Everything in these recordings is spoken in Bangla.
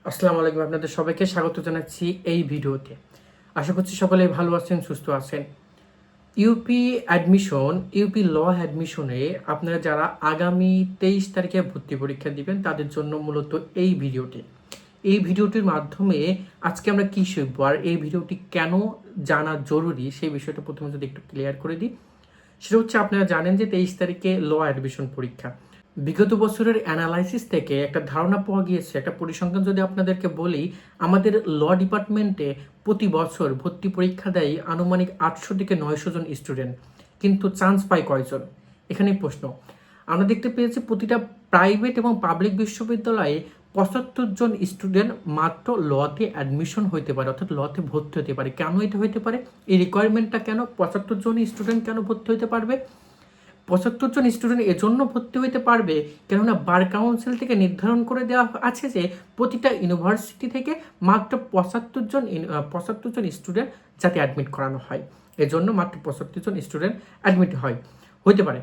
আসসালামু আলাইকুম, আপনাদের সবাইকে স্বাগত জানাচ্ছি এই ভিডিওতে। আশা করছি সকলেই ভালো আছেন, সুস্থ আছেন। ইউপি ল অ্যাডমিশনে আপনারা যারা আগামী 23 তারিখে ভর্তি পরীক্ষা দিবেন তাদের জন্য মূলত এই ভিডিওটি। এই ভিডিওটির মাধ্যমে আজকে আমরা কি শিখবো আর এই ভিডিওটি কেন জানা জরুরি সেই বিষয়টা প্রথমে যদি একটু ক্লিয়ার করে দিই। সেটা হচ্ছে, আপনারা জানেন যে 23 তারিখে ল অ্যাডমিশন পরীক্ষা। বিগত বছরের অ্যানালাইসিস থেকে একটা ধারণা পাওয়া গিয়েছে, একটা পরিসংখ্যান যদি আপনাদেরকে বলি, আমাদের ল ডিপার্টমেন্টে প্রতি বছর ভর্তি পরীক্ষা দেয় আনুমানিক 800 থেকে 900 জন স্টুডেন্ট, কিন্তু চান্স পায় কয়জন? এখানেই প্রশ্ন। আমরা দেখতে পেয়েছি প্রতিটা প্রাইভেট এবং পাবলিক বিশ্ববিদ্যালয়ে 75 জন স্টুডেন্ট মাত্র লতে অ্যাডমিশন হইতে পারে, অর্থাৎ লতে ভর্তি হতে পারে। কেন এটা হইতে পারে? এই রিকোয়ারমেন্টটা কেন? 75 জন স্টুডেন্ট কেন ভর্তি হতে পারবে? 75 জন স্টুডেন্ট এজন্য ভর্তি হইতে পারবে কেননা বার কাউন্সিল থেকে নির্ধারণ করে দেওয়া আছে যে প্রতিটা ইউনিভার্সিটি থেকে মাত্র 75 জন স্টুডেন্ট যাতে অ্যাডমিট করানো হয়, এজন্য মাত্র 75 জন স্টুডেন্ট অ্যাডমিট হইতে পারে।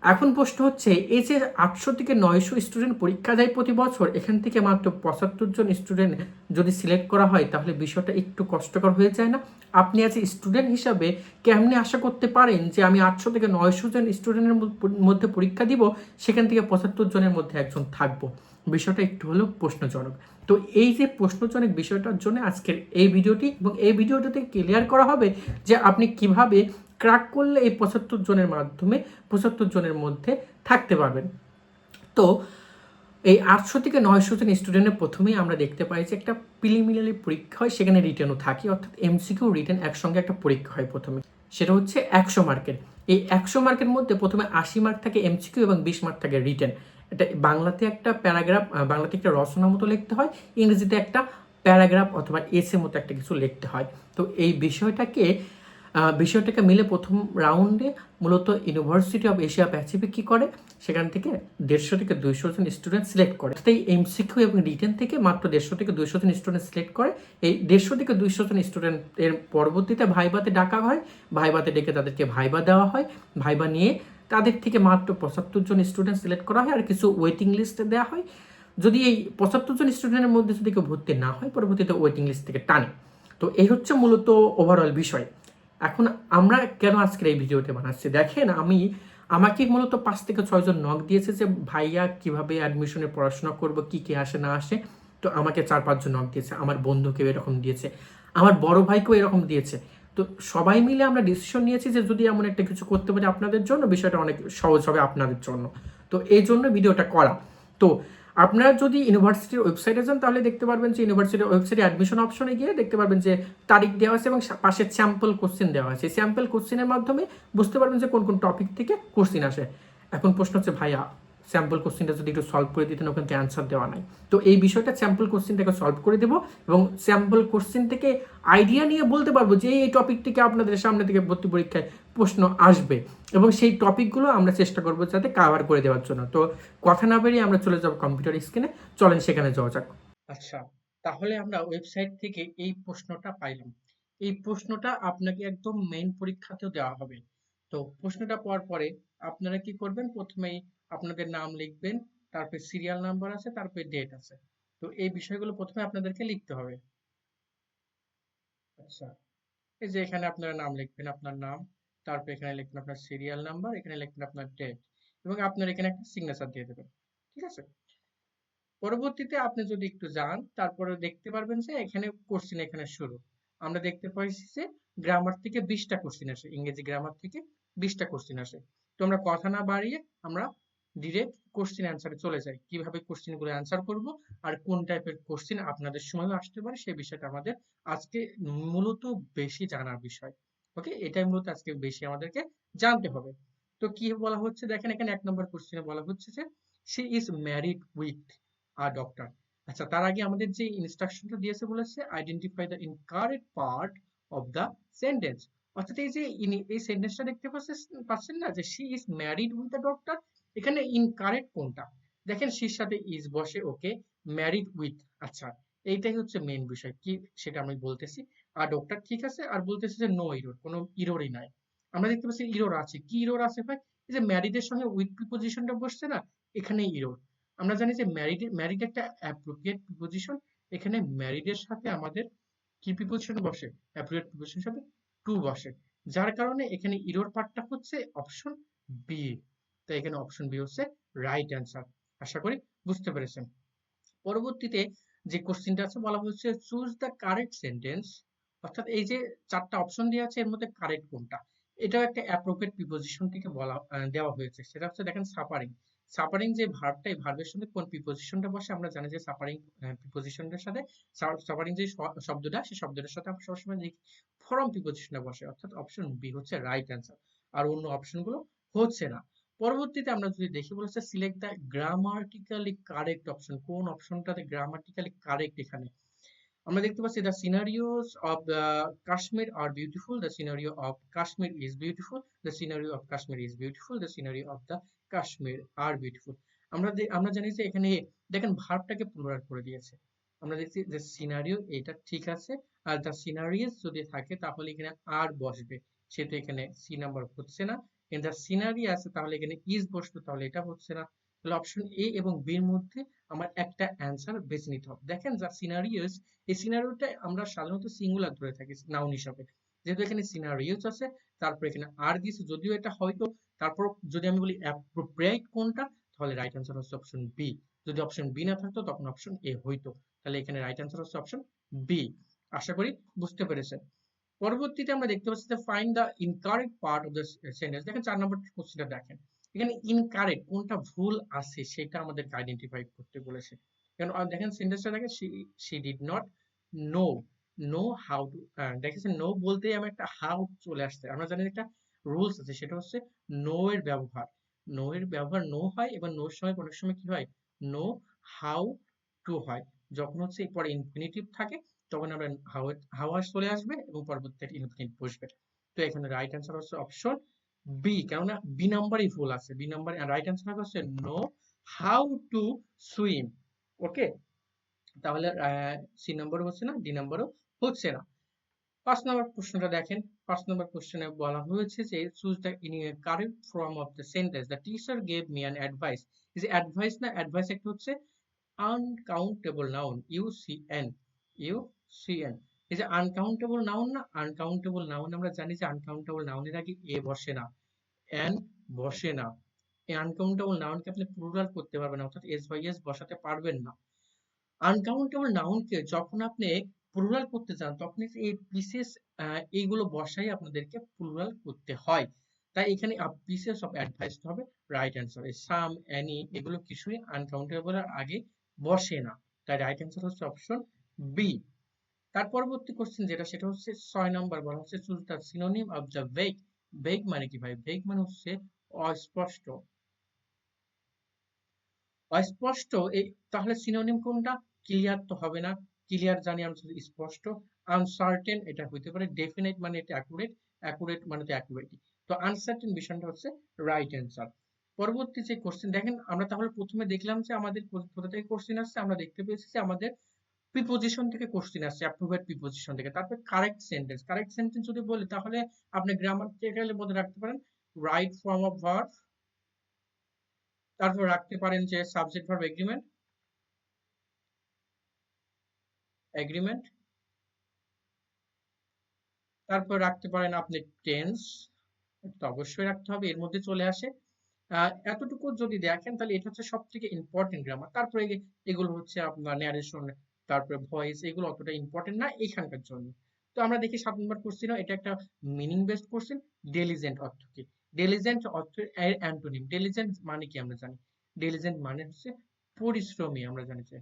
এখন প্রশ্ন হচ্ছে, এই যে 800 থেকে 900 স্টুডেন্ট পরীক্ষা দেয় প্রতি বছর, এখান থেকে মাত্র 75 জন স্টুডেন্ট যদি সিলেক্ট করা হয় তাহলে বিষয়টা একটু কষ্টকর হয়ে যায় না? আপনি আজ স্টুডেন্ট হিসাবে কেমনে আশা করতে পারেন যে আমি 800 থেকে 900 জন স্টুডেন্টের মধ্যে পরীক্ষা দিব, সেখান থেকে 75 জনের মধ্যে একজন থাকবো? বিষয়টা একটু হলেও প্রশ্নজনক। তো এই যে প্রশ্নজনক বিষয়টার জন্য আজকের এই ভিডিওটি, এবং এই ভিডিওটাতে ক্লিয়ার করা হবে যে আপনি কিভাবে ক্র্যাক করলে এই 75 জনের মাধ্যমে 75 জনের মধ্যে থাকতে পারবেন। তো এই 800 থেকে 900 জন স্টুডেন্টের প্রথমেই আমরা দেখতে পাই যে একটা প্রিলিমিনারি পরীক্ষা হয়, সেখানে রিটেনও থাকে, অর্থাৎ এমসিকিউ রিটেন একসঙ্গে একটা পরীক্ষা হয় প্রথমে। সেটা হচ্ছে 100 মার্কের। এই 100 মার্কের মধ্যে প্রথমে 80 মার্ক থাকে এমসিকিউ এবং 20 মার্ক থাকে রিটেন। এটা বাংলাতে একটা প্যারাগ্রাফ, বাংলাতে একটা রচনা মতো লিখতে হয়, ইংরেজিতে একটা প্যারাগ্রাফ অথবা এসে মতো একটা কিছু লিখতে হয়। তো এই বিষয়টাকে মিলে প্রথম রাউন্ডে মূলত ইউনিভার্সিটি অফ এশিয়া প্যাসিফিক কী করে, সেখান থেকে 150 থেকে 200 জন স্টুডেন্ট সিলেক্ট করে। তাই এমসিকিউ এবং রিটেন থেকে মাত্র 150 থেকে 200 জন স্টুডেন্ট সিলেক্ট করে। এই 150 থেকে 200 জন স্টুডেন্টের পরবর্তীতে ভাইভাতে ডাকা হয়, ভাইভাতে ডেকে তাদেরকে ভাইবা দেওয়া হয়, ভাইবা নিয়ে তাদের থেকে মাত্র 75 জন স্টুডেন্ট সিলেক্ট করা হয় আর কিছু ওয়েটিং লিস্টে দেওয়া হয়। যদি এই 75 জন স্টুডেন্টের মধ্যে যদি কেউ ভর্তি না হয়, পরবর্তীতে ওয়েটিং লিস্ট থেকে টানে। তো এই হচ্ছে মূলত ওভারঅল বিষয়। এখন আমরা কেন আজকের এই ভিডিওতে বানাচ্ছি দেখেন, আমাকে মূলত 5 থেকে 6 জন নক দিয়েছে যে ভাইয়া কিভাবে অ্যাডমিশনে পড়াশোনা করব, কি কি আসে না আসে। তো আমাকে 4-5 জন নক দিয়েছে, আমার বন্ধুকেও এরকম দিয়েছে, আমার বড় ভাইকেও এরকম দিয়েছে। তো সবাই মিলে আমরা ডিসিশন নিয়েছি যে যদি এমন একটা কিছু করতে পারি আপনাদের জন্য, বিষয়টা অনেক সহজ হবে আপনাদের জন্য। তো এই জন্য ভিডিওটা করা। তো আপনারা যদি ইউনিভার্সিটির ওয়েবসাইটে যান তাহলে দেখতে পারবেন যে ইউনিভার্সিটির ওয়েবসাইটে অ্যাডমিশন অপশনে গিয়ে দেখতে পারবেন যে তারিখ দেওয়া আছে এবং পাশে স্যাম্পল কোশ্চেন দেওয়া আছে। স্যাম্পল কোশ্চেনের মাধ্যমে বুঝতে পারবেন যে কোন কোন টপিক থেকে কোশ্চেন আসে। এখন প্রশ্ন হচ্ছে, ভাইয়া স্যাম্পল কোশ্চেনটা যদি একটু সলভ করে দিতেন, ওখানে অ্যান্সার দেওয়া নাই। তো এই বিষয়টা স্যাম্পল কোশ্চেনটাকে সলভ করে দেবো এবং স্যাম্পল কোশ্চেন থেকে আইডিয়া নিয়ে বলতে পারবো যে এই টপিক থেকে আপনাদের সামনে থেকে ভর্তি পরীক্ষায় প্রশ্ন আসবে, এবং সেই টপিকগুলো আমরা চেষ্টা করবো যাতে কাভার করে দেওয়ার জন্য। তো কথা না বেরিয়ে আমরা চলে যাব কম্পিউটার স্ক্রিনে, চলেন সেখানে যাওয়া যাক। আচ্ছা, তাহলে আমরা ওয়েবসাইট থেকে এই প্রশ্নটা পাইলাম। এই প্রশ্নটা আপনাকে একদম মেইন পরীক্ষাতেও দেওয়া হবে। তো প্রশ্নটা পাওয়ার পরে আপনারা কি করবেন, প্রথমেই আপনাদের নাম লিখবেন, তারপরে সিরিয়াল নাম্বার আছে, তারপরে ডেট আছে। তো এই বিষয়গুলো প্রথমে আপনাদেরকে লিখতে হবে। আচ্ছা, এই যে এখানে আপনারা নাম লিখবেন, আপনার নাম, তারপর এখানে লিখবেন আপনার সিরিয়াল নাম্বার, এখানে লিখবেন আপনার ডেট, এবং আপনার এখানে একটা সিগনেচার দিয়ে দেবেন। ঠিক আছে? পরবর্তীতে আপনি যদি একটু যান, তারপরে দেখতে পারবেন যে এখানে কোশ্চেন এখানে শুরু। আমরা দেখতে পাইছি যে গ্রামার থেকে 20টা কোশ্চেন আসে, ইংরেজি গ্রামার থেকে 20টা কোশ্চেন আসে। তো আমরা কথা না বাড়িয়ে আমরা ডিরেক্ট কোশ্চেন অ্যান্সারে চলে যাই। কিভাবে কোশ্চেনগুলো অ্যান্সার করব আর কোন টাইপের কোশ্চেন আপনাদের সময়ও আসতে পারে সেই বিষয়টা আমাদের আজকে মূলত বেশি জানার বিষয়। ওকে, এটাই মূলত আজকে বেশি আমাদেরকে জানতে হবে। তো কি বলা হচ্ছে দেখেন, এখানে 1 নম্বর কোশ্চেনে বলা হচ্ছে যে she is married with a doctor। আচ্ছা, তার আগে আমাদের যে ইনস্ট্রাকশনটা দিয়েছে বলেছে identify the incorrect part of the sentence. অর্থাৎ এই যে এই সেন্টেন্সটা দেখতে পাচ্ছেন না যে she is married with a doctor, এখানে ইনকারেক্ট কোনটা? দেখেন শির সাথে ইজ বসে, ওকে, ম্যারিড উইথ। আচ্ছা, এইটাই হচ্ছে মেইন বিষয় কি সেটা আমি বলতেছি। আর ডক্টর ঠিক আছে, আর বলতেছি যে নো ইরোর, কোনো ইরোরই নাই। আমরা দেখতে পাচ্ছি ইরোর আছে। কি ইরোর আছে ভাই? এই যে ম্যারিডের সঙ্গে উইথ প্রিপোজিশনটা বসছে না, এখানেই ইরোর। আমরা জানি যে ম্যারিড একটা অ্যাপ্রোপ্রিয়েট প্রিপোজিশন, এখানে ম্যারিডের সাথে আমাদের কি প্রিপোজিশন বসে, অ্যাপ্রোপ্রিয়েট প্রিপোজিশন হিসেবে টু বসে, যার কারণে এখানে ইরোর পার্টটা হচ্ছে অপশন বি। তাই এখানে অপশন বি হচ্ছে রাইট অ্যান্সার। আশা করি বুঝতে পেরেছেন। পরবর্তীতে যে কোশ্চেনটা আছে বলা হচ্ছে চুজ দ্য কারেক্ট সেন্টেন্স, অর্থাৎ এই যে চারটা অপশন দেওয়া আছে এর মধ্যে কারেক্ট কোনটা। এটাও একটা অ্যাপ্রোপ্রিয়েট প্রিপোজিশন থেকে দেওয়া হয়েছে, সেটা হচ্ছে দেখেন সাফারিং। সাফারিং যে ভার্বটা, এই ভার্বের সঙ্গে কোন প্রিপোজিশনটা বসে আমরা জানি যে সাফারিং প্রিপোজিশনটার সাথে, সাফারিং যে শব্দটা সেই শব্দটার সাথে আমরা সবসময় দেখি ফরম প্রিপোজিশনটা বসে, অর্থাৎ অপশন বি হচ্ছে রাইট অ্যান্সার। আর অন্য অপশনগুলো হচ্ছে না। পরবর্তীতে আমরা যদি দেখি বলেছে select the grammatically correct option, কোন অপশনটাতে গ্রামাটিক্যালি কারেক্ট। এখানে আমরা দেখতে পাচ্ছি the sceneries of the Kashmir are beautiful, the scenery of Kashmir is beautiful, the scenery of Kashmir is beautiful, the scenery of the Kashmir are beautiful. আমরা জানি যে এখানে দেখেন ভার্বটাকে প্লুরাল করে দিয়েছে। আমরা দেখছি যে সিনারিও এটা ঠিক আছে, আর দ্য সিনারিওস যদি থাকে তাহলে এখানে আর বসবে, সেটা এখানে সি নাম্বার হচ্ছে না। কিন্তু দ্য সিনারি আছে তাহলে এখানে ইজ বসবে, তাহলে এটা হচ্ছে না। তাহলে অপশন এ এবং বি এর মধ্যে আমার একটা অ্যান্সার বেছে নিতে হবে। দেখেন দ্য সিনারিওস, এই সিনারিওটা আমরা সাধারণত সিঙ্গুলার ধরে থাকি নাউন হিসাবে, যেহেতু এখানে সিনারিওস আছে তারপর এখানে আর দিয়েছে, যদিও এটা হয়তো, তারপর যদি আমি বলি অ্যাপ্রোপ্রিয়েট কোনটা, তাহলে রাইট অ্যান্সার হচ্ছে অপশন বি। যদি অপশন বি না থাকতো তখন অপশন এ হইতো, তাহলে এখানে রাইট অ্যান্সার হচ্ছে অপশন বি। আশা করি বুঝতে পেরেছেন। পরবর্তীতে আমরা দেখতে পাচ্ছি যে find the incorrect part of the sentence. দেখেন 4 নম্বর কোশ্চেনটা দেখেন, এখানে ইনকারেক্ট কোনটা ভুল আছে সেটা আমাদেরকে আইডেন্টিফাই করতে বলেছে। কারণ দেখেন সেন্টেন্সটা দেখেন, she did not know know how to, দেখেছেন নো বলতেই আমার একটা হাউ চলে আসছে। আমরা জানি একটা রুলস আছে, সেটা হচ্ছে নো এর ব্যবহার, নো এর ব্যবহার নো হয় এবং নোর সময় অনেক সময় কি হয়, নো হাউ টু হয়। যখন হচ্ছে পরে ইনফিনিটিভ থাকে তখন আমরা হাওয়া চলে আসবে এবং পরবর্তীতে ইনফিনিট বসবে। তো এখানে রাইট অ্যান্সার হচ্ছে অপশন বি, কেননা বি নাম্বারই ভুল আছে। বি নাম্বার রাইট অ্যান্সার হচ্ছে নো হাউ টু সুইম। ওকে, তাহলে সি নাম্বার হচ্ছে না, ডি নাম্বারও হচ্ছে না। 5 নম্বর প্রশ্নটা দেখেন। 5 নম্বর কোশ্চেনে বলা হয়েছে যে choose the correct form of the sentence, the teacher gave me an advice. এই যে অ্যাডভাইস না, অ্যাডভাইস একটা হচ্ছে আনকাউন্টেবল নাউন, ইউসিএন, ইউসিএন। এই যে আনকাউন্টেবল নাউন না, আনকাউন্টেবল নাউন আমরা জানি যে আনকাউন্টেবল নাউনের আগে এ বসে না, এন বসে না। এই আনকাউন্টেবল নাউনকে আপনি প্লুরাল করতে পারবেন না, অর্থাৎ এস বাই এস বসাতে পারবেন না। আনকাউন্টেবল নাউনকে যখন আপনি প্লুরাল করতে চান তখন এই বিশেষ এইগুলো বসাই আপনাদেরকে প্লুরাল করতে হয়। তাই এখানে পিসেস অফ অ্যাডভাইস হবে রাইট অ্যান্সার। সাম, অ্যানি এগুলো কিছুই আনকাউন্টেবলের আগে বসে না, তাই রাইট অ্যান্সার হচ্ছে অপশন বি। তার পরবর্তী কোশ্চেন যেটা, সেটা হচ্ছে 6 নম্বর, বলা হচ্ছে choose the synonym of the vague. Vague মানে কি ভাই? ভেগ মানে হচ্ছে অস্পষ্ট। অস্পষ্ট এই, তাহলে সিনোনিম কোনটা? ক্লিয়ার তো হবে না, ক্লিয়ার জানি আমরা স্পষ্ট। আনসার্টেন এটা হইতে পারে, ডেফিনেট মানে এটা অ্যাকুরেট, অ্যাকুরেট মানে তো অ্যাকুরেটই। তো আনসার্টেন বিষয়টা হচ্ছে রাইট অ্যান্সার। পরবর্তী যে কোশ্চেন দেখেন, আমরা তাহলে প্রথমে দেখলাম যে আমাদের কোথা থেকে কোশ্চেন আসছে, আমরা দেখতে পেয়েছি যে আমাদের প্রিপোজিশন থেকে কোশ্চেন আসছে, অ্যাপ্রোপ্রিয়েট প্রিপোজিশন থেকে। তারপর কারেক্ট সেন্টেন্স, কারেক্ট সেন্টেন্স যদি বলি তাহলে আপনি গ্রামাটিক্যালের মধ্যে রাখতে পারেন রাইট ফর্ম অফ ভার্ব, তারপর রাখতে পারেন যে সাবজেক্ট ভার্ব এগ্রিমেন্ট, এগ্রিমেন্ট, তারপর রাখতে পারেন আপনি টেন্স, তো অবশ্যই রাখতে হবে, এর মধ্যে চলে আসে। এতটুকু যদি দেখেন তাহলে এটা হচ্ছে সব থেকে ইম্পর্টেন্ট গ্রামার। তারপরে এগুলো হচ্ছে আপনার ন্যারেশন, তারপরে ভয়েস, এগুলো অতটা ইম্পর্টেন্ট না এখানকার জন্য। তো আমরা দেখি 7 নম্বর কোশ্চেন, এটা একটা মিনিং বেসড কোশ্চেন। ডেলিজেন্ট অর্থ কি? ডেলিজেন্ট অর্থ এর অ্যান্টোনিম। ডেলিজেন্ট মানে কি আমরা জানি, ডেলিজেন্ট মানে হচ্ছে পরিশ্রমী। আমরা জানি যে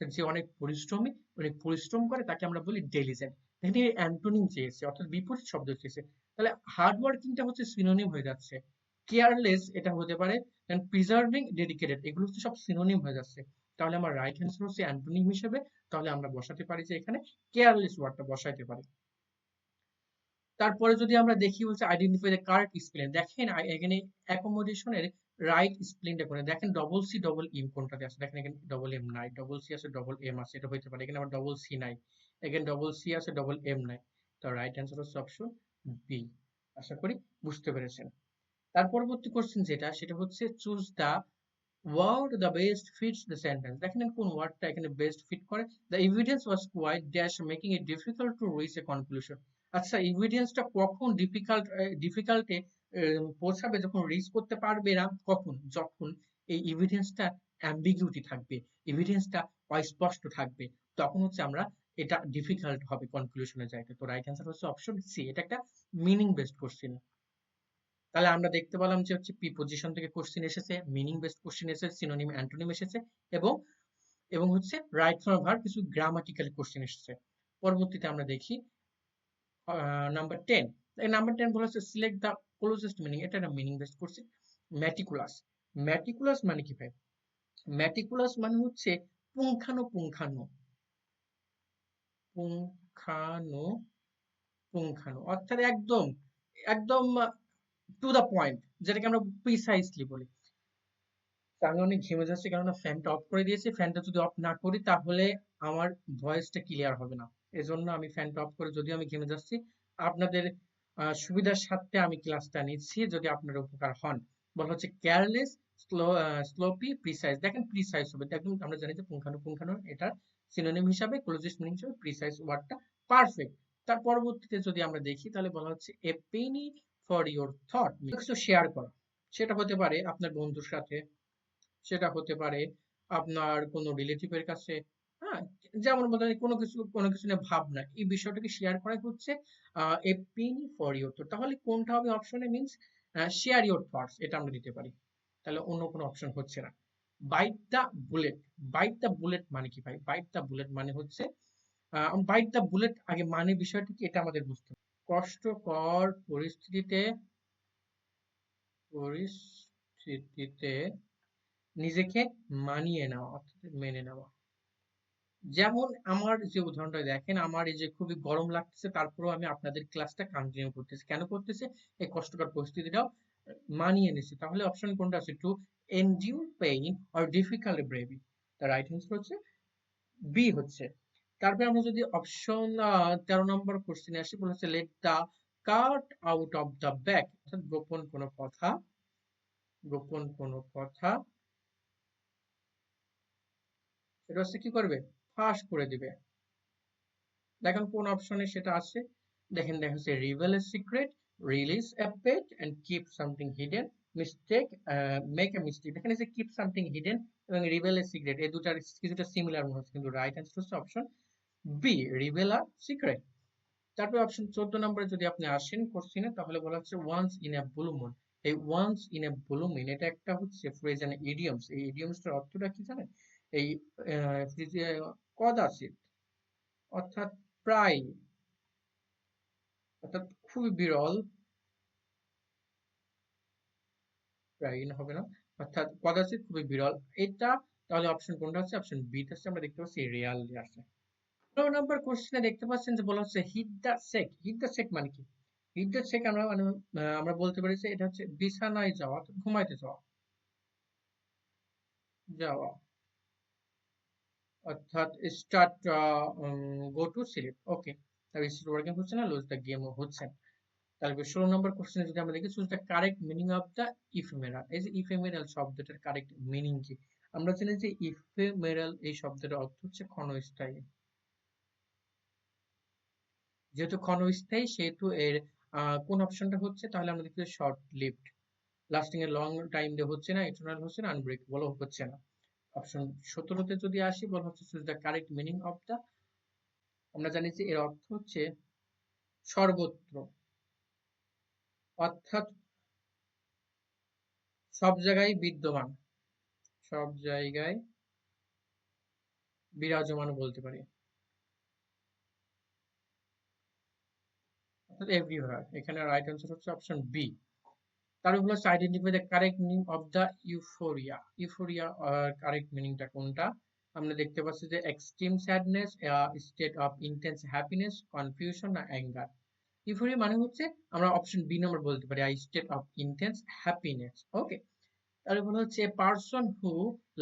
যে অনেক পরিশ্রমী, অনেক পরিশ্রম করে তাকে আমরা বলি ডেলিজেন্ট। এখানে অ্যান্টোনিম চেয়েছে, অর্থাৎ বিপরীত শব্দ চেয়েছে, তাহলে হার্ড ওয়ার্কিংটা হচ্ছে সিনোনিম হয়ে যাচ্ছে। কেয়ারলেস এটা হতে পারে, প্রিজার্ভিং, ডেডিকেটেড এগুলো হচ্ছে সব সিনোনিম হয়ে যাচ্ছে। তাহলে আমার রাইট অ্যান্সার হচ্ছে অ্যান্টোনিম হিসেবে, তাহলে আমরা বসাতে পারি যে এখানে কেয়ারলেস ওয়ার্ডটা বসাইতে পারি। তারপরে যদি আমরা দেখি হচ্ছে আইডেন্টিফাই দ্য কারেক্ট স্পেলিং। দেখেন এখানে অ্যাকোমোডেশনের রাইট স্পেলিংটা করে দেখেন, ডবল সি ডবল এম কোনটাতে আছে? দেখেন এখানে ডবল এম নাই, ডবল সি আছে ডবল এম আছে, এটা হইতে পারে। এখানে আবার ডবল সি নাই, এখানে ডবল সি আছে ডবল এম নাই। তো রাইট অ্যান্সার হচ্ছে অপশন বি। আশা করি বুঝতে পেরেছেন। তার পরবর্তী কোশ্চেন যেটা, সেটা হচ্ছে choose the word the best fits the sentence, দেখেন কোন ওয়ার্ডটা এখানে বেস্ট ফিট করে। The evidence was quite dash making it difficult to reach a conclusion. আচ্ছা, এভিডেন্সটা কখন ডিফিকাল্টে পৌঁছাবে, যখন রিচ করতে পারবে না, কখন, যখন এই এভিডেন্সটা অ্যাম্বিগুইটি থাকবে, এভিডেন্সটা অস্পষ্ট থাকবে, তখন হচ্ছে আমরা এটা ডিফিকাল্ট হবে কনক্লুশনে যাইতে। তো রাইট অ্যান্সার হচ্ছে অপশন সি, এটা একটা মিনিং বেসড কোশ্চেন। তাহলে আমরা দেখতে পেলাম যে হচ্ছে প্রিপজিশন থেকে কোশ্চেন এসেছে, মিনিং বেসড কোশ্চেন এসেছে, সিনোনিম অ্যান্টোনিম এসেছে, এবং এবং হচ্ছে রাইট ফ্রম ভার্ব কিছু গ্রামাটিক্যাল কোশ্চেন এসেছে। পরবর্তীতে আমরা দেখি নাম্বার 10। এই নাম্বার 10 বলা হচ্ছে সিলেক্ট দ্য ক্লোজেস্ট মিনিং, এটা একটা meaning based question. Meticulous, meticulous মানে কি ভাই? ম্যাটিকুলাস মানে হচ্ছে পুঙ্খানু পুঙ্খানু পুঙ্খানু, অর্থাৎ একদম একদম টু দা পয়েন্ট, যেটাকে আমরা প্রিসাইসলি বলি। আমি অনেক ঘেমে যাচ্ছি, কেননা ফ্যানটা অফ করে দিয়েছি। ফ্যানটা যদি অফ না করি তাহলে আমার ভয়েসটা ক্লিয়ার হবে না, এজন্য আমি ফ্যানটা অফ করে, যদিও আমি ঘেমে যাচ্ছি, আপনাদের সুবিধার সাথে আমি ক্লাসটা নিচ্ছি, যদি আপনার উপকার হন। বলা হচ্ছে কেয়ারলেস, স্লোপি, প্রিসাইজ। দেখেন প্রিসাইজ হবে, দেখুন আমরা জানি যে পুঙ্খানু এটা সিনোনিম হিসাবে, ক্লোজেস্ট মিনিং হিসাবে প্রিসাইজ ওয়ার্ডটা পারফেক্ট। তার পরবর্তীতে যদি আমরা দেখি তাহলে বলা হচ্ছে এ পেনি ফর ইওর থট, কিছু শেয়ার করা। সেটা হতে পারে আপনার বন্ধুর সাথে, সেটা হতে পারে আপনার কোনো রিলেটিভের কাছে, হ্যাঁ, যেমন বলতে পারি কোনো কিছু নিয়ে ভাবনা, এই বিষয়টাকে শেয়ার করাই হচ্ছে এ পেনি ফর ইউ। তো তাহলে কোনটা হবে অপশনে, মিনস শেয়ার ইউর থটস, এটা আমরা দিতে পারি। তাহলে অন্য কোনো অপশন হচ্ছে না। Byte the bullet, byte the bullet মানে কি ভাই? বাইট দ্য বুলেট মানে হচ্ছে বাইট দ্য বুলেট, আগে মানে বিষয়টা কি এটা আমাদের বুঝতে হবে। কষ্টকর পরিস্থিতিতে নিজেকে মানিয়ে নেওয়া, অর্থাৎ মেনে নেওয়া। যেমন আমার যে উদাহরণটা দেখেন, আমার এই যে খুবই গরম লাগতেছে, তারপরেও আমি আপনাদের ক্লাসটা কন্টিনিউ করতেছি। কেন করতেছি? এই কষ্টকর পরিস্থিতিটাও মানিয়ে নিছি। তাহলে অপশন কোনটা আছে? To endure pain or difficult bravery. তার রাইট অ্যান্সার হচ্ছে বি হচ্ছে। তারপরে আমরা যদি অপশন 13 নম্বর কোশ্চেনে আসি, বলা হচ্ছে let the cut out of the bag, অর্থাৎ গোপন কোনো কথা সেটা হচ্ছে কি করবে? ফাঁস করে দিবে। দেখেন কোন অপশনে সেটা আছে। দেখেন দেখা যাচ্ছে reveal a secret, release a pet and keep something hidden, mistake, make a mistake. দেখেন এই যে কিপ সামথিং হিডেন এবং রিভেল এ সিক্রেট, এই দুটার কিছুটা সিমিলার মনে হচ্ছে, কিন্তু রাইট অ্যান্সার হচ্ছে option b, reveal a secret. তারপরে অপশন 14 নম্বরে যদি আপনি আসেন কোশ্চেনে, তাহলে বলা হচ্ছে once in a blue moon. এই once in a blue moon এটা একটা হচ্ছে ফ্রেজ এন্ড ইডিয়মস। এই ইডিয়মসটার অর্থটা কি জানেন? এই কদাচিৎ, অর্থাৎ প্রায়, অর্থাৎ খুবই বিরল, প্রায় হবে না, অর্থাৎ কদাচিৎ, খুবই বিরল এটা। তাহলে অপশন কোনটা হচ্ছে? অপশন বি হচ্ছে, আমরা দেখতে পাচ্ছি রিয়ালি আসে। 15 নম্বর কোশ্চেনে দেখতে পাচ্ছেন যে বলা হচ্ছে hit the sack. Hit the sack মানে কি? হিট দ্য সেক আমরা মানে আমরা বলতে পারি যে এটা হচ্ছে বিছানায় যাওয়া, ঘুমাইতে যাওয়া, যাওয়া, অর্থাৎ স্টার্ট, গো টু স্লিপ। ওকে, তাহলে স্টার্ট ওয়ার্কিং হচ্ছে না, লুজ দ্য গেমও হচ্ছে না। তাহলে 16 নম্বর কোশ্চেনে যদি আমরা দেখি, choose the correct meaning of the ephemeral. এই যে ইফেমেরাল শব্দটার কারেক্ট মিনিং কি? আমরা জানি যে ইফেমেরাল এই শব্দটার অর্থ হচ্ছে ক্ষণস্থায়ী। যেহেতু ক্ষণস্থায়ী সেহেতু এর কোন অপশনটা হচ্ছে? তাহলে আমরা দেখি short lived, lasting a long time দিয়ে হচ্ছে না, ইটারনাল হচ্ছে না, আনব্রেকেবল হচ্ছে না। অপশন 17তে যদি আসি, বলা হচ্ছে choose the correct meaning of the, আমরা জানি যে এর অর্থ হচ্ছে সর্বত্র, অর্থাৎ সব জায়গায় বিদ্যমান, সব জায়গায় বিরাজমান বলতে পারি, অর্থাৎ এভরিওয়্যার। এখানে রাইট অ্যান্সার হচ্ছে অপশন বি। তারপর হচ্ছে identify the correct meaning of the euphoria. Euphoria correct মিনিংটা কোনটা? আমরা দেখতে পাচ্ছি যে extreme sadness, state of intense happiness, confusion না অ্যাঙ্গার। ইউফোরিয়া মানে হচ্ছে আমরা অপশন বি নম্বর বলতে পারি, state of intense happiness. Okay, তাহলে বলা হচ্ছে person who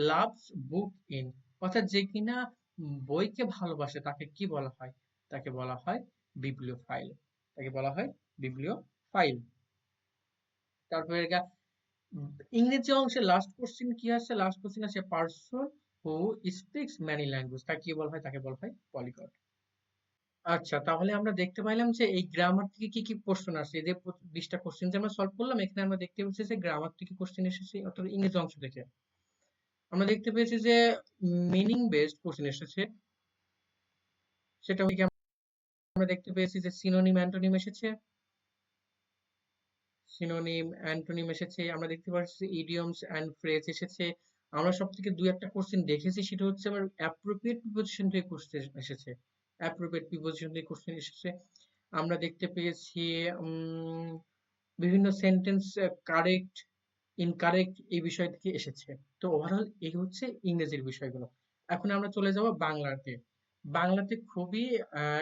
loves book in, অর্থাৎ যে কিনা বইকে ভালোবাসে তাকে কি বলা হয়? তাকে বলা হয় বিবলিওফাইল, তাকে বলা হয় বিবলিওফাইল। তারপরে ইংরেজি অংশে লাস্ট কোশ্চিন কি আছে? লাস্ট কোশ্চিন আছে person who speaks many languages, তাকে কি বলা হয়? তাকে বলা হয় পলিগট। আচ্ছা, তাহলে আমরা দেখতে পাইলাম যে এই গ্রামার থেকে কি কি কোশ্চেন আসছে। এই যে 20টা কোশ্চেন যে আমরা সলভ করলাম, এখানে আমরা দেখতে পাচ্ছি যে গ্রামার থেকে কোশ্চেন এসেছে, অর্থাৎ ইংরেজি অংশ থেকে। আমরা দেখতে পেয়েছি যে মিনিং বেসড কোশ্চেন এসেছে, সেটা হচ্ছে আমরা দেখতে পেয়েছি যে সিনোনিম অ্যান্টোনিম এসেছে, সিনোনিম অ্যান্টোনিম এসেছে। আমরা দেখতে পাচ্ছি ইডিয়মস অ্যান্ড ফ্রেজ এসেছে। আমরা সব থেকে দুই একটা কোশ্চেন দেখেছি, সেটা হচ্ছে আবার অ্যাপ্রোপ্রিয়েট প্রিপোজিশন থেকে কোশ্চেন এসেছে, অ্যাপ্রোপ্রিয়েট প্রিপোজিশন থেকে কোশ্চেন এসেছে। আমরা দেখতে পেয়েছি বিভিন্ন সেন্টেন্স কারেক্ট ইনকারেক্ট এই বিষয় থেকে এসেছে। তো ওভারঅল এই হচ্ছে ইংরেজির বিষয়গুলো। এখন আমরা চলে যাব বাংলাতে। বাংলাতে খুবই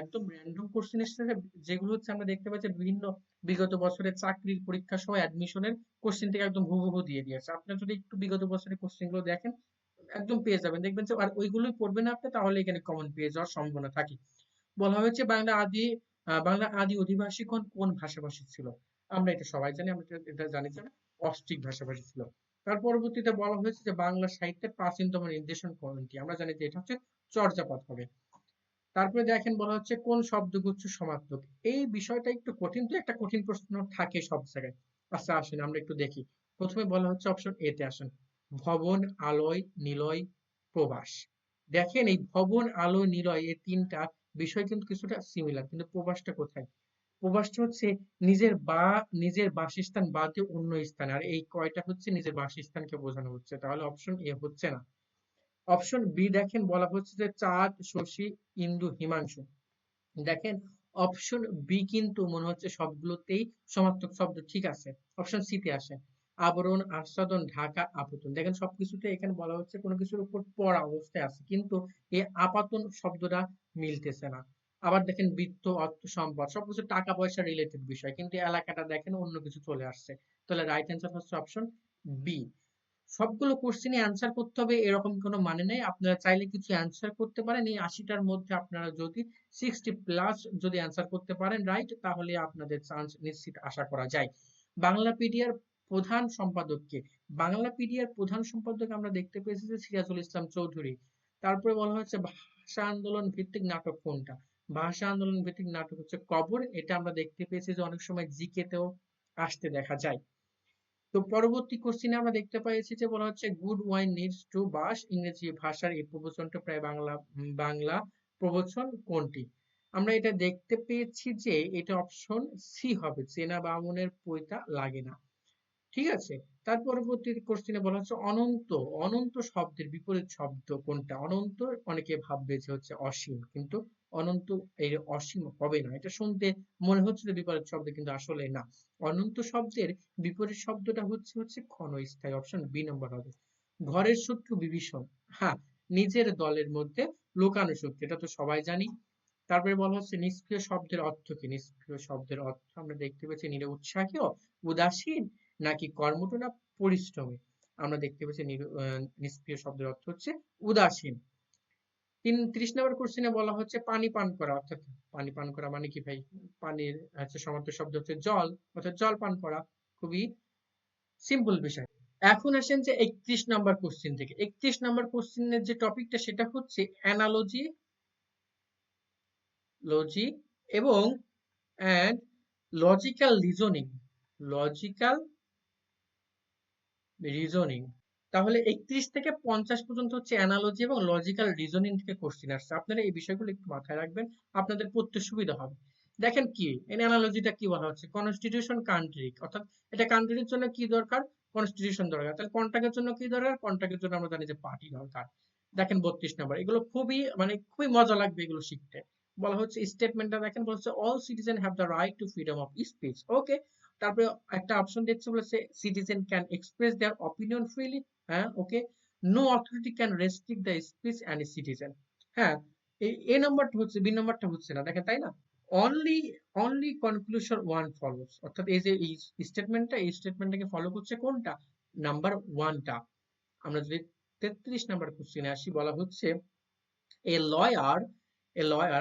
একদম র্যান্ডম কোশ্চেন এসেছে, যেগুলো হচ্ছে আমরা দেখতে পাচ্ছি বিভিন্ন বিগত বছরের চাকরির পরীক্ষা সহ অ্যাডমিশনের কোশ্চেন থেকে একদম হুবহু দিয়ে দিয়েছে। আপনারা যদি একটু বিগত বছরের কোশ্চেন গুলো দেখেন, একদম পেয়ে যাবেন, দেখবেন যে আর ওইগুলোই পড়বেন আপনি, তাহলে এখানে কমন পেয়ে যাওয়ার সম্ভাবনা থাকে। বলা হয়েছে বাংলা আদি অধিবাসীগণ কোন ভাষাভাষী ছিল? আমরা এটা সবাই জানি, আমরা এটা জানি যে অস্ট্রিক ভাষাভাষী ছিল। তার পরবর্তীতে বলা হয়েছে যে বাংলা সাহিত্যের প্রাচীনতম নির্দেশন কোনটি? আমরা জানি যে এটা হচ্ছে চর্যাপদ হবে। তারপরে দেখেন বলা হচ্ছে কোন শব্দগুচ্ছ সমার্থক? এই বিষয়টা একটু কঠিন, তো একটা কঠিন প্রশ্ন থাকে সব জায়গায়। আচ্ছা আসেন আমরা একটু দেখি। প্রথমে বলা হচ্ছে অপশন এ তে আসেন, ভবন, আলয়, নিলয়, প্রবাস। দেখেন এই ভবন, আলয়, নিলয় এই তিনটা বিষয় কিন্তু কিছুটা সিমিলার, কিন্তু প্রবাসটা কোথায়? প্রবাসটা হচ্ছে নিজের বাসস্থান বাদে অন্য স্থানে, আর এই কয়টা হচ্ছে নিজের বাসস্থানকে বোঝানো হচ্ছে, তাহলে অপশন এ হচ্ছে না। অপশন বি দেখেন বলা হচ্ছে যে চাঁদ, শশী, ইন্দু, হিমাংশু। দেখেন অপশন বি কিন্তু মনে হচ্ছে সবগুলোতেই সমার্থক শব্দ ঠিক আছে। অপশন সি তে আসে, আবরণ, আচ্ছাদন, ঢাকা, আপতন। দেখেন সবকিছুতে এখানে বলা হচ্ছে কোনো কিছুর উপর পড়া অবস্থায় আছে, কিন্তু এই আপাতন শব্দটা মিলতেছে না। আবার দেখেন বৃত্ত, অর্থ, সম্পদ সবকিছু টাকা পয়সা রিলেটেড বিষয়, কিন্তু এলাকাটা দেখেন অন্য কিছু চলে আসছে। তাহলে রাইট অ্যান্সার হচ্ছে অপশন বি। সবগুলো কোশ্চেনই অ্যান্সার করতে হবে এরকম কোনো মানে নেই, আপনারা চাইলে কিছু অ্যান্সার করতে পারেন। এই 80টার মধ্যে আপনারা যদি 60+ যদি অ্যান্সার করতে পারেন রাইট, তাহলে আপনাদের চান্স নিশ্চিত আশা করা যায়। বাংলাপিডিয়ার প্রধান সম্পাদককে? বাংলাপিডিয়ার প্রধান সম্পাদক আমরা দেখতে পেয়েছি যে সিরাজুল ইসলাম চৌধুরী। তারপরে বলা হচ্ছে ভাষা আন্দোলন ভিত্তিক নাটক কোনটা? ভাষা আন্দোলন ভিত্তিক নাটক হচ্ছে কবর। এটা আমরা দেখতে পেয়েছি যে অনেক সময় জিকে তেও আসতে দেখা যায়। তো পরবর্তী কোশ্চিনে আমরা দেখতে পেয়েছি যে বলা হচ্ছে গুড ওয়াইন নিডস টু বাস, ইংরেজি ভাষার এই প্রবচনটা প্রায় বাংলা প্রবচন কোনটি? আমরা এটা দেখতে পেয়েছি যে এটা অপশন সি হবে, চেনা বামুনের পৈতা লাগে না। ঠিক আছে। তার পরবর্তী কোশ্চেনে বলা হচ্ছে অনন্ত। অনন্ত শব্দের বিপরীত শব্দ কোনটা? অনন্ত অনেকে ভাববে যে হচ্ছে অসীম, কিন্তু অনন্ত এই অসীম হবে না, এটা শুনতে মনে হচ্ছে যে বিপরীত শব্দ, কিন্তু আসলে না। অনন্ত শব্দের বিপরীত শব্দটা হচ্ছে ক্ষণস্থায়ী। অপশন বি নম্বর হবে। ঘরের শত্রু বিভীষণ, হ্যাঁ, নিজের দলের মধ্যে লুকানো শত্রু, এটা তো সবাই জানি। তারপরে বলা হচ্ছে নিষ্ক্রিয় শব্দের অর্থ কি? নিষ্ক্রিয় শব্দের অর্থ আমরা দেখতে পাচ্ছি নিরুৎসাহী, উদাসীন, নাকি কর্মঠ, না পরিশ্রমী। আমরা দেখতে পাচ্ছি নিষ্ক্রিয় শব্দের অর্থ হচ্ছে উদাসীন। 30 নম্বর কোশ্চেনে বলা হচ্ছে পানি পান করা, অর্থাৎ পানি পান করা মানে কি ভাই? পানির হচ্ছে সমার্থক শব্দ হচ্ছে জল, অর্থাৎ জল পান করা। খুবই সিম্পল বিষয়। এখন আসেন যে 31 নম্বর কোশ্চেন থেকে। 31 নম্বর কোশ্চেনের যে টপিকটা সেটা হচ্ছে অ্যানালজি, লজি এবং and logical reasoning. Logical reasoning. তাহলে 31 থেকে 50 পর্যন্ত হচ্ছে অ্যানালজি এবং লজিক্যাল রিজনিং থেকে কোশ্চেন আসছে। আপনারা এই বিষয়গুলো একটু মাথায় রাখবেন, আপনাদের পড়তে সুবিধা হবে। দেখেন কি অ্যানালজিটা কি বলা হচ্ছে? কনস্টিটিউশন কান্ট্রি, অর্থাৎ এটা কান্ট্রির জন্য কি দরকার? কনস্টিটিউশন দরকার। তাহলে কন্ট্রাক্টের জন্য কি দরকার? কন্ট্রাক্টের জন্য আমরা জানি যে পার্টি দরকার। দেখেন 32 নম্বর, এগুলো খুবই মজা লাগবে এগুলো শিখতে। বলা হচ্ছে স্টেটমেন্টটা দেখেন, বলছে all citizen have the right to freedom of speech. Okay. তারপরে একটা অপশন দিচ্ছে, বলেছে citizen can express their opinion freely. হ্যাঁ, okay. No authority can restrict the speech and citizen. হ্যাঁ, এই এ নাম্বারটা হচ্ছে, বি নাম্বারটা হচ্ছে না, দেখেন তাই না? Only only conclusion one follows, অর্থাৎ এই যে এই স্টেটমেন্টটা, এই স্টেটমেন্টটাকে ফলো করছে কোনটা? নাম্বার ওয়ানটা। আমরা যদি 33 নাম্বার কোশ্চেনে আসি, বলা হচ্ছে এ লয়ার,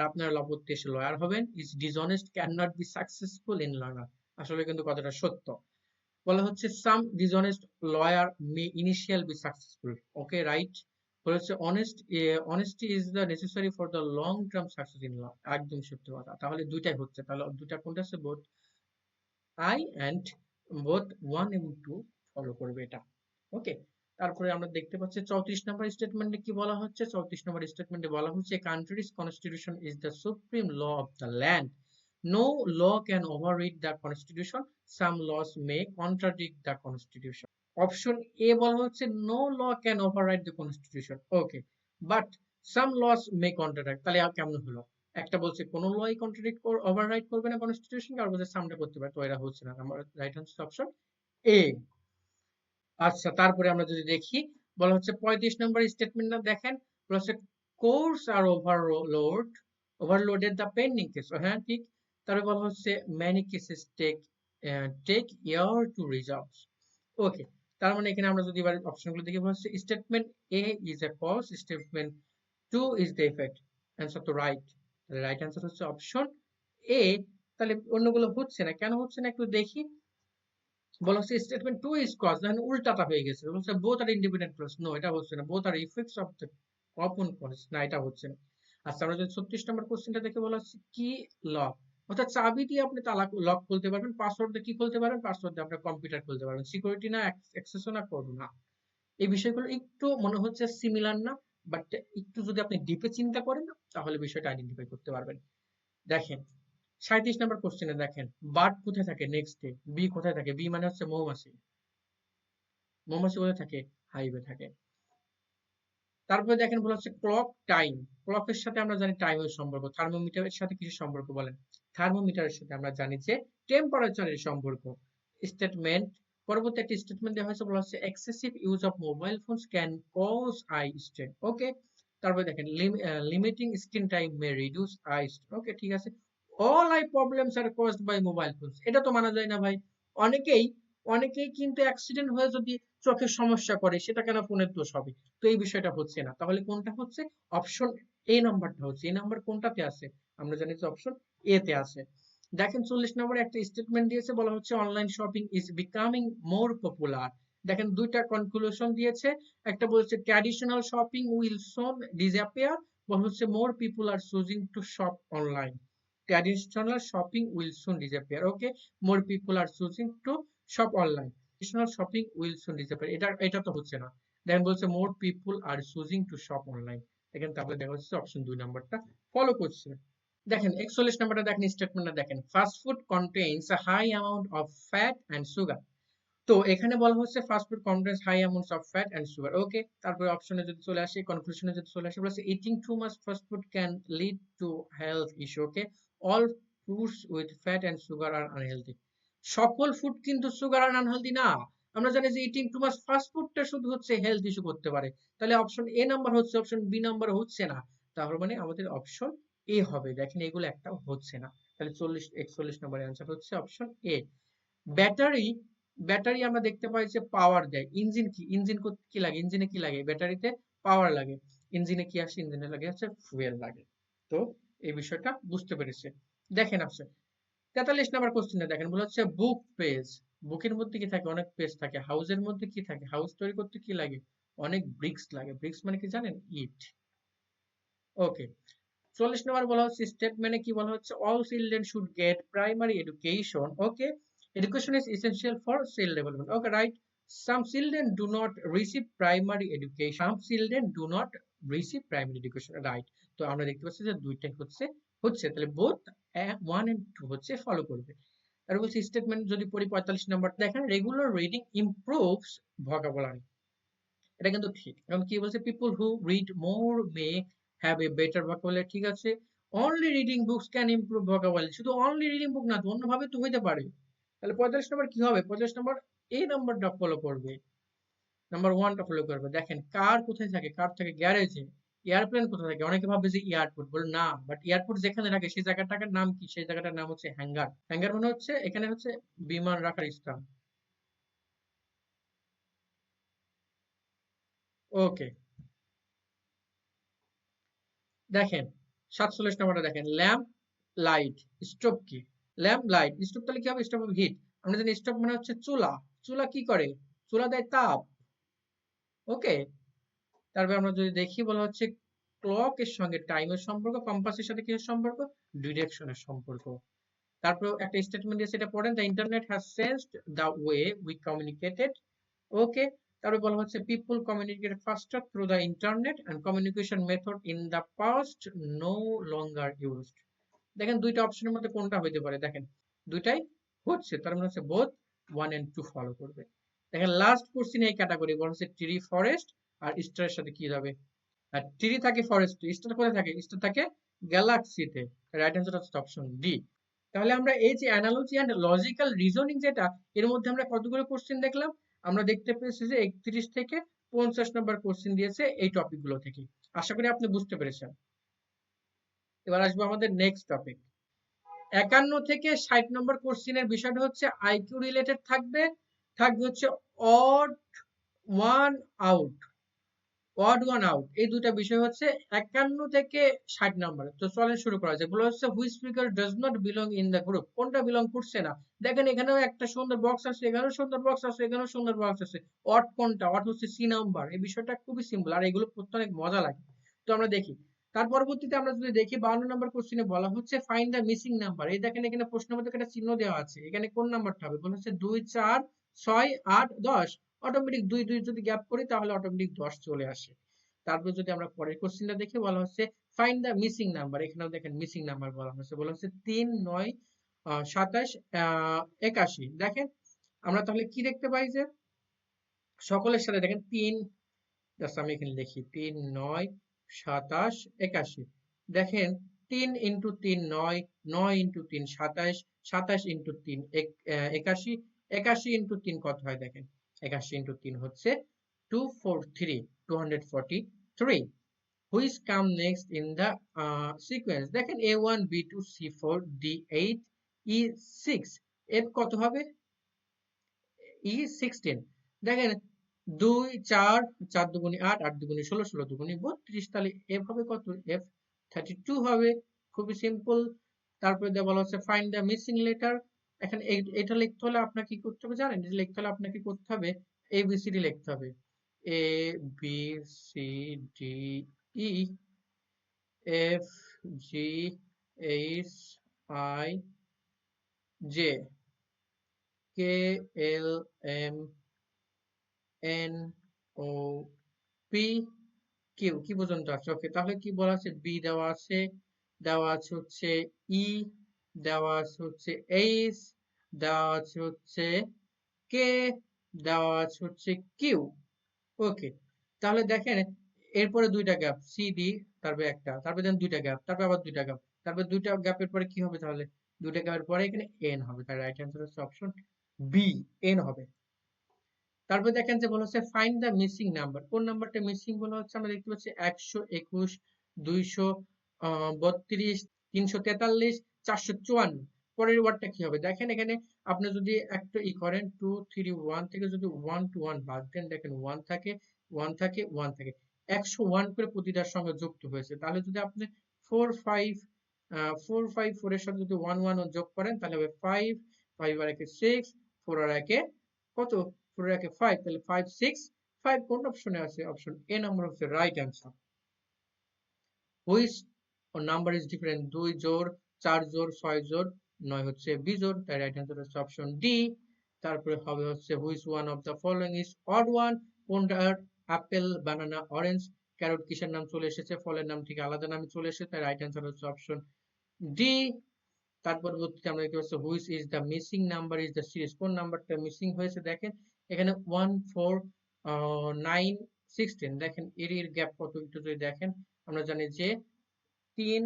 আপনারা ল পড়তে এসে লয়ার হবেন, is dishonest can not be successful in learner. আসলে কিন্তু কথাটা সত্য। বলা হচ্ছে some dishonest lawyer may initial be successful. Okay right. বলা হচ্ছে honesty is the necessary for the long term success in love. একদম সত্যি কথা। তাহলে দুইটাই হচ্ছে, তাহলে দুইটা কোনটা হচ্ছে both I and both one এবং টু ফলো করবে এটা। ওকে। তারপরে আমরা দেখতে পাচ্ছি 34 নম্বর স্টেটমেন্টে কি বলা হচ্ছে। 34 নম্বর স্টেটমেন্টে বলা হচ্ছে country's constitution is the supreme law of the land. No law can override the constitution, some laws may contradict the constitution. Option A বলা হচ্ছে no law can override the constitution, okay, but some laws may contradict. তাহলে আর কেমন হলো? একটা বলছে কোন লই কন্ট্রাডিক্ট ওভাররাইড করবে না কনস্টিটিউশন, আর বলছে সামটা করতে পারে, তো এরা হচ্ছে না। আমার রাইট আনসার অপশন এ। আচ্ছা, তারপরে আমরা যদি দেখি, বলা হচ্ছে 35 নম্বর স্টেটমেন্টটা দেখেন। বলা হচ্ছে courts are overloaded the pending case. হ্যাঁ ঠিক। তারপরে বলা হচ্ছে many cases take year to resolve. Okay. তার মানে এখানে আমরা যদি এবার অপশনগুলো দেখি, বলা হচ্ছে statement A is a cause, statement two is the effect, answer তো রাইট। তাহলে রাইট অ্যান্সার হচ্ছে অপশন এ। তাহলে অন্যগুলো হচ্ছে না, কেন হচ্ছে না একটু দেখি। বলা হচ্ছে স্টেটমেন্ট টু ইজ কজ, দেখেন উল্টাটা হয়ে গেছে। বলছে both are independent cause, no এটা হচ্ছে না। Both are effects of the common cause, না এটা হচ্ছে না। আচ্ছা, আমরা যদি 36 নম্বর কোশ্চেনটা দেখে, বলা হচ্ছে কি লক, অর্থাৎ চাবি দিয়ে আপনি তালা লক খুলতে পারবেন, পাসওয়ার্ড দিয়ে কি খুলতে পারবেন, পাসওয়ার্ড দিয়ে আপনার কম্পিউটার খুলতে পারবেন। সিকিউরিটি না, অ্যাক্সেস না, কোড না। এই বিষয়গুলো একটু মনে হচ্ছে সিমিলার না, বাট একটু যদি আপনি ডিপে চিন্তা করেন তাহলে বিষয়টা আইডেন্টিফাই করতে পারবেন। দেখেন 37 নম্বর কোশ্চেনে দেখেন, বার্ড কোথায় থাকে নেক্সটে, বি কোথায় থাকে, বি মানে হচ্ছে মৌমাছি। মৌমাছি কোথায় থাকে? হাইওয়ে থাকে। তারপরে দেখেন বলা হচ্ছে ক্লক টাইম। ক্লকের সাথে আমরা জানি টাইমের সম্পর্ক, থার্মোমিটারের সাথে কিছু সম্পর্ক বলেন। থার্মোমিটারের সাথে আমরা জানি যে টেম্পারেচারের সম্পর্ক। স্টেটমেন্ট, পরবর্তী একটা স্টেটমেন্ট দেওয়া হয়েছে, বলা হচ্ছে excessive use of mobile phones can cause eye strain. Okay. তারপরে দেখেন limiting screen time may reduce eye strain. Okay ঠিক আছে। All eye problems are caused by mobile phones, এটা তো মানা যায় না ভাই। অনেকেই অনেকেই কিন্তু অ্যাক্সিডেন্ট হয়ে যদি চোখের সমস্যা করে, সেটা কেন ফোনের দোষ হবে? তো এই বিষয়টা হচ্ছে না। তাহলে কোনটা হচ্ছে? অপশন এ নাম্বারটা হচ্ছে। এই নাম্বার কোনটাতে আছে? আমরা জানি যে অপশন এ তে আছে। দেখেন 40 নম্বরে একটা স্টেটমেন্ট দিয়েছে, বলা হচ্ছে online shopping is becoming more popular. দেখেন দুইটা কনক্লুশন দিয়েছে। একটা বলছে traditional shopping will soon disappear, বলা হচ্ছে more people are choosing to shop online. Traditional shopping will soon disappear, okay, more people are choosing to shop online. Traditional shopping will soon disappear, এটা তো হচ্ছে না। দেখেন বলছে more people are choosing to shop online. দেখেন তাহলে দেখা হচ্ছে অপশন 2 নাম্বারটা ফলো করছে। দেখেন 41 নাম্বারটা দেখেন, স্টেটমেন্টটা দেখেন, fast food contains a high amount of fat and sugar. তো এখানে বলা হচ্ছে fast food contains high amounts of fat and sugar. Okay. তারপরে অপশনে যদি চলে আসে, কনক্লুশনে যদি চলে আসে, বলছে eating too much fast food can lead to health issue. Okay. All foods with fat and sugar are unhealthy. সকল ফুড কিন্তু সুগার আর আনহেলদি না। আমরা জানি যে ইটিং টু মাচ ফাস্ট ফুডটা শুধু হচ্ছে হেলথ ইস্যু করতে পারে। তাহলে অপশন এ নাম্বার হচ্ছে, অপশন বি নাম্বার হচ্ছে না। তাহলে মানে আমাদের অপশন এ হবে। দেখেন এগুলো একটাও হচ্ছে না। তাহলে 41 নম্বরের অ্যান্সার হচ্ছে অপশন এ। ব্যাটারি, ব্যাটারি আমরা দেখতে পাই যে পাওয়ার দেয়। ইঞ্জিন কি, ইঞ্জিন কি লাগে, ইঞ্জিনে কি লাগে, ব্যাটারিতে পাওয়ার লাগে। ইঞ্জিনে কি আসে, ইঞ্জিনে লাগে হচ্ছে ফুয়েল লাগে। তো এই বিষয়টা বুঝতে পেরেছে। দেখেন আসছে 43 নাম্বার কোশ্চেনে দেখেন, বলা হচ্ছে বুক পেজ। বুকের মধ্যে কি থাকে? অনেক পেজ থাকে। হাউসের মধ্যে কি থাকে? হাউস তৈরি করতে কি লাগে? অনেক ব্রিক্স লাগে। ব্রিক্স মানে কি জানেন? ইট। ওকে। 40 নম্বর বলা হচ্ছে স্টেটমেন্টে কি বলা হচ্ছে, all children should get primary education. Okay, education is essential for child development. Okay right. Some children do not receive primary education, some children do not receive primary education, right. তো আমরা দেখতে পাচ্ছি যে দুইটাই হচ্ছে তাহলে বোথ 1 and 2 হচ্ছে ফলো করবে। আর বলছে স্টেটমেন্ট যদি পড়ি 45 নাম্বার দেখেন, রেগুলার রিডিং ইমপ্রুভস ভোকাবুলারি। এটা কিন্তু ঠিক। এবং কি বলছে, people who read more may have a better vocabulary. ঠিক আছে। Only reading books can improve vocabulary, শুধু অনলি রিডিং বুক না তো অন্যভাবে তো হইতে পারে। তাহলে 45 নম্বর কি হবে? 45 নম্বর এই নাম্বারটা ফলো করবে, নাম্বার 1টা ফলো করবে। দেখেন কার কোথায় থাকে? কার থাকে গ্যারেজে। এয়ারপ্লেন কোথায় থাকে? অনেকে ভাববে যে এয়ারপোর্ট, বলে না, বাট এয়ারপোর্ট যেখানে রাখে সেই জায়গাটার নাম কি? সেই জায়গাটার নাম হচ্ছে হ্যাঙ্গার। হ্যাঙ্গার মানে হচ্ছে এখানে হচ্ছে বিমান রাখার স্থান। ওকে। দেখেন 47 নম্বরটা দেখেন, ল্যাম্প লাইট স্টোভ কি? ল্যাম্প লাইট স্টোভ, তাহলে কি হবে? Stove heat. আমরা জানি স্টোভ মানে হচ্ছে চুলা। চুলা কি করে? চুলা দেয় তাপ। ওকে, তারপর আমরা যদি দেখি বলা হচ্ছে ক্লক এর সঙ্গে টাইমের সম্পর্ক, কম্পাসের সাথে কিসের সম্পর্ক? ডিরেকশনের সম্পর্ক। তারপর একটা স্টেটমেন্ট দিয়ে সেটা পড়েন, the internet has changed the way we communicated. Okay, তারপর বলা হচ্ছে people communicate faster through the internet and communication method in the past no longer used. দেখেন দুইটা অপশনের মধ্যে কোনটা হইতে পারে, দেখেন দুইটাই হচ্ছে, তার মানে হচ্ছে বোথ 1 and 2 ফলো করবে। দেখেন লাস্ট কোশ্চেন এই ক্যাটাগরি বলা হচ্ছে ট্রি ফরেস্ট আর স্টারের সাথে কি যাবে? আর ট্রি থাকে ফরেস্ট, স্টার কোথায় থাকে? স্টার থাকে গ্যালাক্সিতে। রাইট অ্যান্সার হচ্ছে অপশন ডি। তাহলে আমরা এই যে অ্যানালজি অ্যান্ড লজিক্যাল রিজনিং যেটা, এর মধ্যে আমরা কতগুলো কোশ্চেন দেখলাম? আমরা দেখতে পেয়েছি যে 31 থেকে 50 নম্বর কোশ্চেন দিয়েছে এই টপিকগুলো থেকে। আশা করি আপনি বুঝতে পেরেছেন। এবার আসবো আমাদের নেক্সট টপিক। 51 থেকে 60 নম্বর কোশ্চেনের বিষয়টা হচ্ছে আইকিউ রিলেটেড থাকবে। থাকবে হচ্ছে odd one out, odd one out, এই দুটা বিষয় হচ্ছে 51 থেকে 60 নম্বর। তো চলেন শুরু করা যায়। এগুলো হচ্ছে which figure does not belong in the group, কোনটা বিলং করছে না। দেখেন এখানেও একটা সুন্দর বক্স আছে, এখানেও সুন্দর বক্স আছে, এখানেও সুন্দর বক্স আছে। অড কোনটা? অড হচ্ছে সি নাম্বার। এই বিষয়টা খুবই সিম্পল, আর এগুলো পড়তে অনেক মজা লাগে। তো আমরা দেখি। তার পরবর্তীতে আমরা যদি দেখি 52 নম্বর কোশ্চেনে বলা হচ্ছে ফাইন্ড দ্য মিসিং নাম্বার। এই দেখেন এখানে প্রশ্নের মধ্যে একটা চিহ্ন দেওয়া আছে, এখানে কোন নাম্বারটা হবে? বলা হচ্ছে 2 4 6 8 10। অটোমেটিক 2 2 যদি গ্যাপ করি তাহলে অটোমেটিক 10 চলে আসে। তারপর যদি আমরা পরের কোশ্চেনটা দেখি, বলা হচ্ছে ফাইন্ড দ্য মিসিং নাম্বার। এখানেও দেখেন মিসিং নাম্বার বলা হচ্ছে, বলা হচ্ছে 3 9 27 81। দেখেন আমরা তাহলে কি দেখতে পাই যে সকলের সাথে দেখেন 3, জাস্ট আমি এখানে লিখি 3 9 27 81। দেখেন 3 ইন্টু 3 9, 9 ইন্টু 3 27, 27 ইন্টু 3 81, 81 ইন্টু 3 কত হয়? দেখেন 81 ইন্টু 3 হচ্ছে 243, 243। Which come next in the sequence? দেখেন A1 B2 C4 D8 E6, F কত হবে? E16। দেখেন 2 4, 4 দুগুণে 8, 8 দুগুণে 16, 16 দুগুণে 32, তাহলে F হবে কত? F 32 হবে। খুবই সিম্পল। তারপরে দেওয়া বলা হচ্ছে ফাইন্ড দ্য মিসিং লেটার। এখন এটা লিখতে হলে আপনাকে কি করতে হবে জানেন? এটা লিখতে হলে আপনাকে করতে হবে ABCD লিখতে হবে। A B C D E F G H I J K L M N O P Q, কি পর্যন্ত আছে? ওকে, তাহলে কি বলা আছে? বি দেওয়া আছে, দেওয়া আছে হচ্ছে ই, দেওয়া আছে হচ্ছে এইচ, দেওয়া আছে হচ্ছে কে, দেওয়া আছে হচ্ছে কিউ। ওকে, তাহলে দেখেন এরপরে দুইটা গ্যাপ সি ডি, তারপরে একটা, তারপরে দেন দুইটা গ্যাপ, তারপর আবার দুইটা গ্যাপ, তারপর দুইটা গ্যাপের পরে কি হবে? তাহলে দুইটা গ্যাপের পরে এখানে এন হবে। তার রাইট অ্যান্সার হচ্ছে অপশন বি, এন হবে। তারপর দেখেন যে বলা হচ্ছে ফাইন্ড দ্য মিসিং নাম্বার। কোন নাম্বারটা মিসিং বলা হচ্ছে? আমরা দেখতে পাচ্ছি 121, 232, 343, 454। পরের ওয়ার্ডটা কি হবে? দেখেন এখানে আপনি যদি একটা করেন 2 3 1 থেকে যদি 1 to 1 বাদ দেন, দেখেন 1 থাকে, 1 থাকে, 1 থাকে, 101 করে প্রতিটার সঙ্গে যুক্ত হয়েছে। তাহলে যদি আপনি 4 5 4 5 4 এর সাথে যদি 1 1 যোগ করেন তাহলে হবে 5, 5 আর একে 6, 4 আর একে কত? 4 এর একে 5, তাহলে 5 6 5 কোন অপশনে আছে? অপশন এ নাম্বার হচ্ছে right answer. Which number is different? 2 জোড় 4 জোড় 6 জোড় 9 হচ্ছে বিজোড়, তাই রাইট অ্যান্সার হচ্ছে অপশন ডি। তারপরে হবে হচ্ছে which one of the following is odd one? কোনটা? আপেল, বানানা, অরেঞ্জ, ক্যারট কিসের নাম চলে এসেছে? ফলের নাম থেকে আলাদা নামে চলে এসেছে, তাই রাইট অ্যান্সার হচ্ছে অপশন ডি। তার পরবর্তীতে আমরা দেখতে পাচ্ছি which is the missing number is the series, কোন নাম্বারটা মিসিং হয়েছে? দেখেন এখানে 1 4 9 16। দেখেন এর গ্যাপ কত একটু যদি দেখেন, আমরা জানি যে 3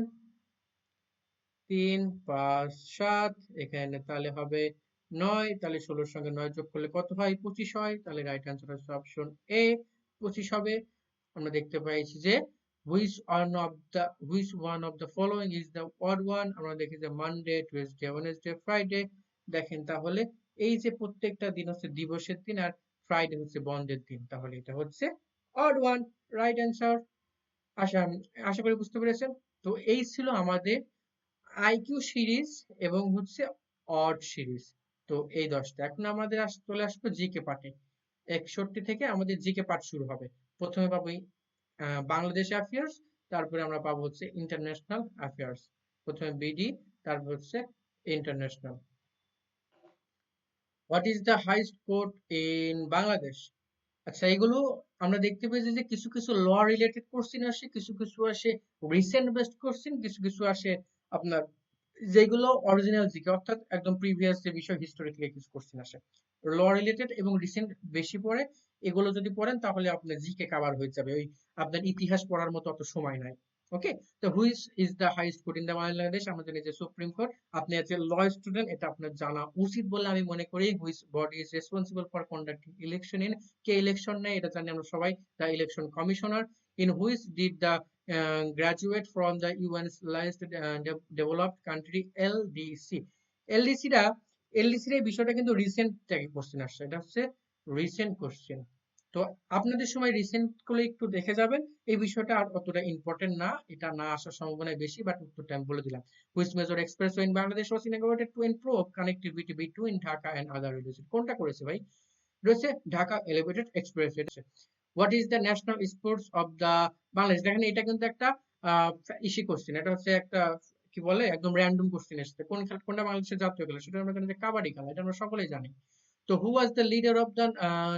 3 5 7, এখানে তাহলে হবে 9, তাহলে 16 সঙ্গে 9 যোগ করলে কত হয়? 25 হয়, তাহলে রাইট অ্যান্সার হচ্ছে অপশন এ 25 হবে। আমরা দেখতে পাইছি যে which one of the following is the odd one? আমরা দেখি যে মানডে, টুইসডে, ওয়েডনেসডে, ফ্রাইডে। দেখেন তাহলে এই যে প্রত্যেকটা দিন হচ্ছে দিবসের দিন আর ফ্রাইডে হচ্ছে বন্ধের দিন, তাহলে এটা হচ্ছে odd one, রাইট অ্যান্সার। আশা আশা করি বুঝতে পেরেছেন। তো এই ছিল আমাদের আইকিউ সিরিজ এবং হচ্ছে অড সিরিজ। তো তো এই 10টা। এখন আমাদের চলে আসবো জিকে পার্টে। 61 থেকে আমাদের জিকে পার্ট শুরু হবে। প্রথমে পাবো বাংলাদেশ অ্যাফেয়ার্স, তারপরে আমরা পাবো হচ্ছে ইন্টারন্যাশনাল অ্যাফেয়ার্স। প্রথমে বিডি, তারপর হচ্ছে international. What is the highest court in Bangladesh? আচ্ছা, এগুলো আমরা দেখতে পেয়েছি যে কিছু কিছু ল রিলেটেড কোশ্চেন আসে, কিছু কিছু আসে রিসেন্ট বেসড কোশ্চেন, কিছু কিছু আসে আপনার যেগুলো অরিজিনাল জিকে অর্থাৎ একদম প্রিভিয়াস যে বিষয় হিস্টোরি থেকে কিছু কোশ্চেন আসে। ল রিলেটেড এবং রিসেন্ট বেশি পড়ে, এগুলো যদি পড়েন তাহলে আপনার জিকে কভার হয়ে যাবে, ওই আপনার ইতিহাস পড়ার মতো অত সময় নাই। ওকে, তো which is the highest court in the Bangladesh? আমরা জানি যে সুপ্রিম কোর্ট। আপনি এজ এ ল স্টুডেন্ট এটা আপনার জানা উচিত বলে আমি মনে করি। Which body is responsible for conducting election in? কে ইলেকশন নেয় এটা জানি আমরা সবাই, the election commissioner. In which did the graduate from the UN's developed country LDC? এলডিসিটা এলডিসির এই বিষয়টা কিন্তু রিসেন্ট থেকে কোশ্চেন আসছে, এটা হচ্ছে রিসেন্ট কোশ্চেন। তো আপনাদের সময় রিসেন্ট গুলো একটু দেখে যাবেন, এই বিষয়টা আর অতটা ইম্পর্টেন্ট না, এটা না আসার সম্ভাবনা বেশি, বাট উত্তরটা আমি বলে দিলাম। Which major expressway in Bangladesh was inaugurated to improve connectivity between Dhaka and other religion? কোনটা করেছে ভাই? রয়েছে Dhaka elevated expressway. What is the national sports of the Bangladesh? দেখেন এটা কিন্তু একটা ইসি কোশ্চেন, এটা হচ্ছে একটা কি বলে একদম র্যান্ডম কোশ্চেন এসেছে। কোনটা বাংলাদেশের জাতীয় খেলা? সেটা আমরা জানি যে কাবাডি খেলা, এটা আমরা সকলেই জানি। তো who was the leader of the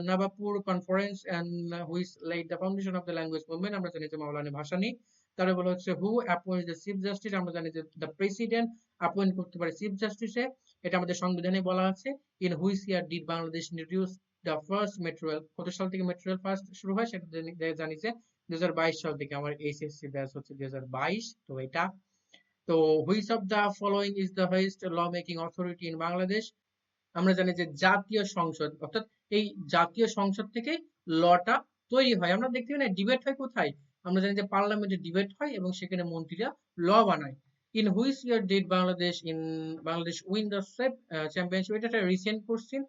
Navapur conference and who is laid the foundation of the language movement? আমরা জানি যে মাওলানা ভাসানী। তারপরে বলা হচ্ছে who appoints the chief justice? আমরা জানি যে the president appoint করতে পারে chief justice এ, এটা আমাদের সংবিধানে বলা আছে। in which year did Bangladesh introduce the first metro rail? কত সাল থেকে মেট্রো রেল ফার্স্ট শুরু হয় সেটা জানি যে 2022 সাল থেকে। আমার এইচএসসি ব্যাচ হচ্ছে 2022, তো এটা। তো which of the following is the highest law making authority in Bangladesh? আমরা জানি যে জাতীয় সংসদ, অর্থাৎ এই জাতীয় সংসদ থেকে লটা তৈরি হয়। আমরা দেখতে পাই না ডিবেট হয় কোথায়? আমরা জানি যে পার্লামেন্টে ডিবেট হয় এবং সেখানে মন্ত্রীরা ল বানায়। In which year did Bangladesh win the championship? এটা একটা রিসেন্ট কোশ্চেন,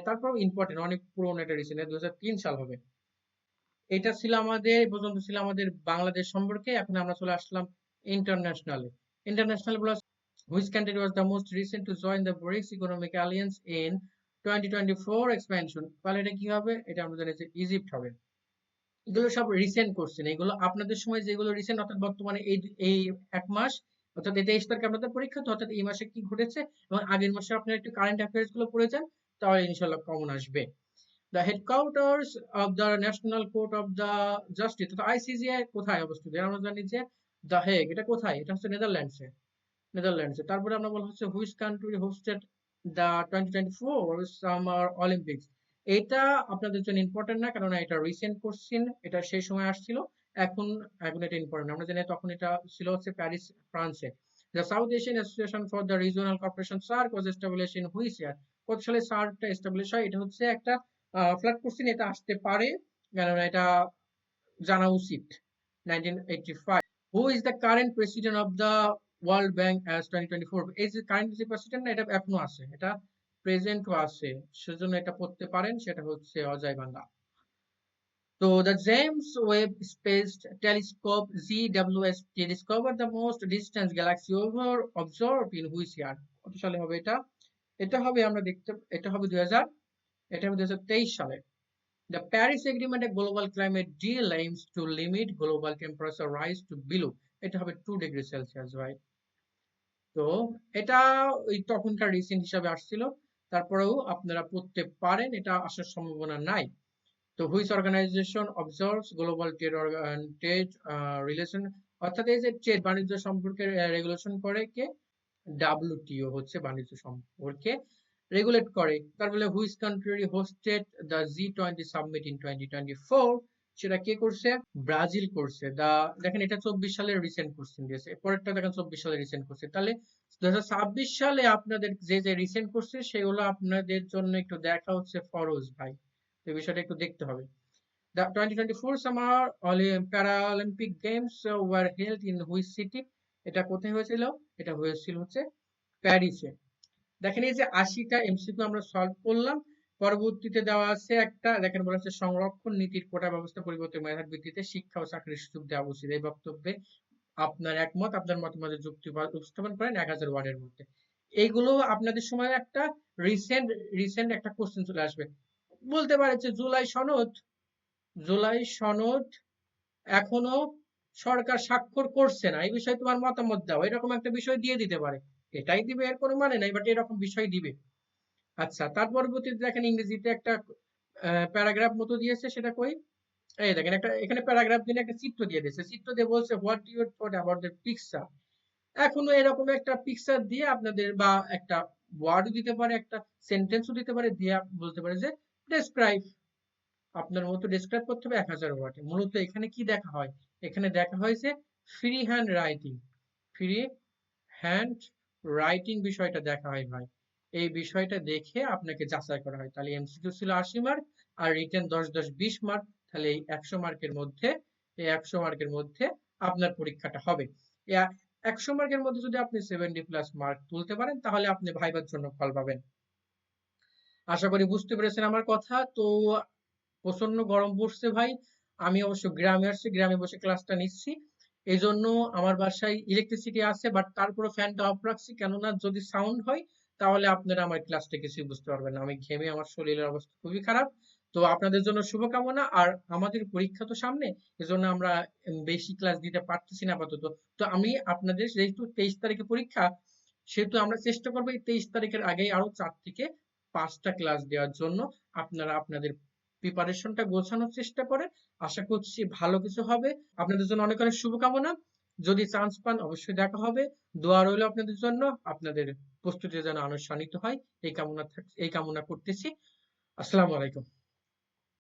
তারপর ইম্পর্টেন্ট, অনেক পুরোনো একটা রিসেন্ট, 2003 সাল হবে। এটা ছিল আমাদের, এই পর্যন্ত ছিল আমাদের বাংলাদেশ সম্পর্কে। এখন আমরা চলে আসলাম ইন্টারন্যাশনালে। ইন্টারন্যাশনাল বলা, which country was the most recent to join the BRICS Economic Alliance in 2024 expansion? তাহলে এটা কি হবে? এটা আমরা জানি যে ইজিপ্ট হবে। এগুলো সব রিসেন্ট কোশ্চেন, এগুলো আপনাদের সময় যেগুলো রিসেন্ট অর্থাৎ বর্তমানে এই এক মাস, অর্থাৎ এই 23 তারিখে আপনাদের পরীক্ষা, তো অর্থাৎ এই মাসে কি ঘটেছে এবং আগের মাসে আপনারা একটু কারেন্ট অ্যাফেয়ার্স গুলো পড়ে যান, তাহলে ইনশাল্লাহ কমন আসবে। The headquarters of the National Court of the Justice, তো আইসিজে কোথায় অবস্থিত? আমরা জানি যে দ্য হেগ, এটা কোথায়? এটা হচ্ছে নেদারল্যান্ডসে। তারপরে আমরা বলা হচ্ছে which country hosted the 2024 summer Olympics? এটা আপনাদের জন্য ইম্পর্টেন্ট না, কারণ এটা রিসেন্ট কোশ্চেন, এটা সেই সময় আসছিল। এখন এখন এটা ইম্পর্টেন্ট, আমরা জানি তখন এটা ছিল হচ্ছে প্যারিস, ফ্রান্সে। The south Asian association for the regional cooperation SAARC was established in which year? কত সালে সার্কটা এস্টাবলিশ হয়? এটা হচ্ছে একটা ফ্ল্যাট কোশ্চেন, এটা আসতে পারে, কারণ এটা জানা উচিত। 1985। Who is the current president of the world bank as 2024? এই যে কারেন্ট যে প্রেসিডেন্ট না, এটা এখনো আছে, এটা প্রেজেন্টও আছে, সেজন্য এটা পড়তে পারেন, সেটা হচ্ছে অজয় বাংলা। তো the James Webb space telescope JWST discovered the most distant galaxy over observed in which year? কত সালে হবে এটা? এটা হবে আমরা দেখতে, এটা হবে 2023 সালে। The Paris Agreement, a global climate deal, aims to limit global temperature rise to below, এটা হবে 2 ডিগ্রি সেলসিয়াস, right? তো এটা ওই তখনকার রিসেন্ট হিসাবে আসছিল, তারপরেও আপনারা পড়তে পারেন, এটা আসার সম্ভাবনা নাই। তো which organization observes global trade relation? অর্থাৎ এই যে ট্রেড বাণিজ্য সম্পর্কে রেগুলেশন করে কে? ডাব্লিউটিও হচ্ছে বাণিজ্য সম্পর্কে রেগুলেট করে। তারপরে which country hosted the G20 submit in 2024? সেটা কে করছে? ব্রাজিল করছে। দেখেন এটা 24 সালের রিসেন্ট কোশ্চেন দিয়েছে, পরেরটা দেখেন 24 সালের রিসেন্ট কোশ্চেন। তাহলে 2026 সালে আপনাদের যে রিসেন্ট কোশ্চেন সেগুলো আপনাদের জন্য একটু দেখা হচ্ছে ফরজ ভাই, এই বিষয়টা একটু দেখতে হবে। The 2024 Summer Paralympic Games were held in which city? এটা কোথায় হয়েছিল? এটা হয়েছিল হচ্ছে প্যারিসে। দেখেন এই যে 80টা এমসিকিউ আমরা সলভ করলাম। পরবর্তীতে দেওয়া আছে একটা, দেখেন বলা হচ্ছে সংরক্ষণ নীতির কোটা ব্যবস্থা পরিবর্তন মেধার ভিত্তিতে শিক্ষা ও চাকরির সুযোগ দেওয়া উচিত। এই বক্তব্যে আপনার একমত, আপনার মতামতের যুক্তি উপস্থাপন করেন 1000 ওয়ার্ডের মধ্যে। এইগুলো আপনাদের সময় একটা রিসেন্ট রিসেন্ট একটা কোশ্চেন চলে আসবে। বলতে পারে যে জুলাই সনদ এখনো সরকার স্বাক্ষর করছে না, এই বিষয়ে তোমার মতামত দাও, এরকম একটা বিষয় দিয়ে দিতে পারে। এটাই দিবে এর কোনো মানে নাই, বাট এরকম বিষয় দিবে। আচ্ছা, তার পরবর্তীতে দেখেন ইংরেজিতে একটা প্যারাগ্রাফ মতো দিয়েছে, সেটা কই, এই দেখেন একটা এখানে প্যারাগ্রাফ দিয়ে একটা চিত্র দিয়ে দিয়েছে, চিত্র দিয়ে বলছে what you thought about the picture. এখনো এরকম একটা পিকচার দিয়ে আপনাদের, বা একটা ওয়ার্ডও দিতে পারে, একটা সেন্টেন্সও দিতে পারে, দিয়ে বলতে পারে যে ডেসক্রাইব, আপনার মতো ডেসক্রাইব করতে হবে 1000 ওয়ার্ডে। মূলত এখানে কি দেখা হয়, এখানে দেখা হয়েছে free hand writing, free hand writing বিষয়টা দেখা হয় ভাই। এই বিষয়টা দেখে আপনাকে যাচাই করা হয়। তাহলে এমসিকিউ ছিল 80 মার্ক, আর রিটেন 10 10 20 মার্ক। তাহলে এই 100 মার্কের মধ্যে, এই 100 মার্কের মধ্যে আপনার পরীক্ষাটা হবে। এই 100 মার্কের মধ্যে যদি আপনি 70+ মার্ক তুলতে পারেন, তাহলে আপনি ভাইবার জন্য ফল পাবেন। আশা করি বুঝতে পেরেছেন আমার কথা। তো প্রচন্ড গরম পড়ছে ভাই, আমি অবশ্য গ্রামে আসছি, গ্রামে বসে ক্লাসটা নিচ্ছি। এই জন্য আমার বাসায় ইলেকট্রিসিটি আছে, বাট তারপরে ফ্যানটা অফ রাখছি, কেননা যদি সাউন্ড হয় তাহলে আপনারা আমার ক্লাসটা কিছুই বুঝতে পারবেন না, আমি ঘেমে আমার শরীরের অবস্থা খুবই খারাপ। তো আপনাদের জন্য শুভকামনা। আর আমাদের পরীক্ষা তো সামনে, এজন্য আমরা বেশি ক্লাস দিতে পারতেছি না আপাতত। তো আমি আপনাদের, যেহেতু 23 তারিখে পরীক্ষা, সেহেতু আমরা চেষ্টা করবো এই 23 তারিখের আগেই আরো 4 থেকে 5টা ক্লাস দেওয়ার জন্য। আপনারা আপনাদের প্রিপারেশনটা গোছানোর চেষ্টা করেন, আশা করছি ভালো কিছু হবে। আপনাদের জন্য অনেক অনেক শুভকামনা। যদি চান্স পান অবশ্যই দেখা হবে। দোয়া রইল আপনাদের জন্য, আপনাদের প্রস্তুতি যেন আনুষ্ঠানিক হয়, এই কামনা করতেছি। আসসালামু আলাইকুম।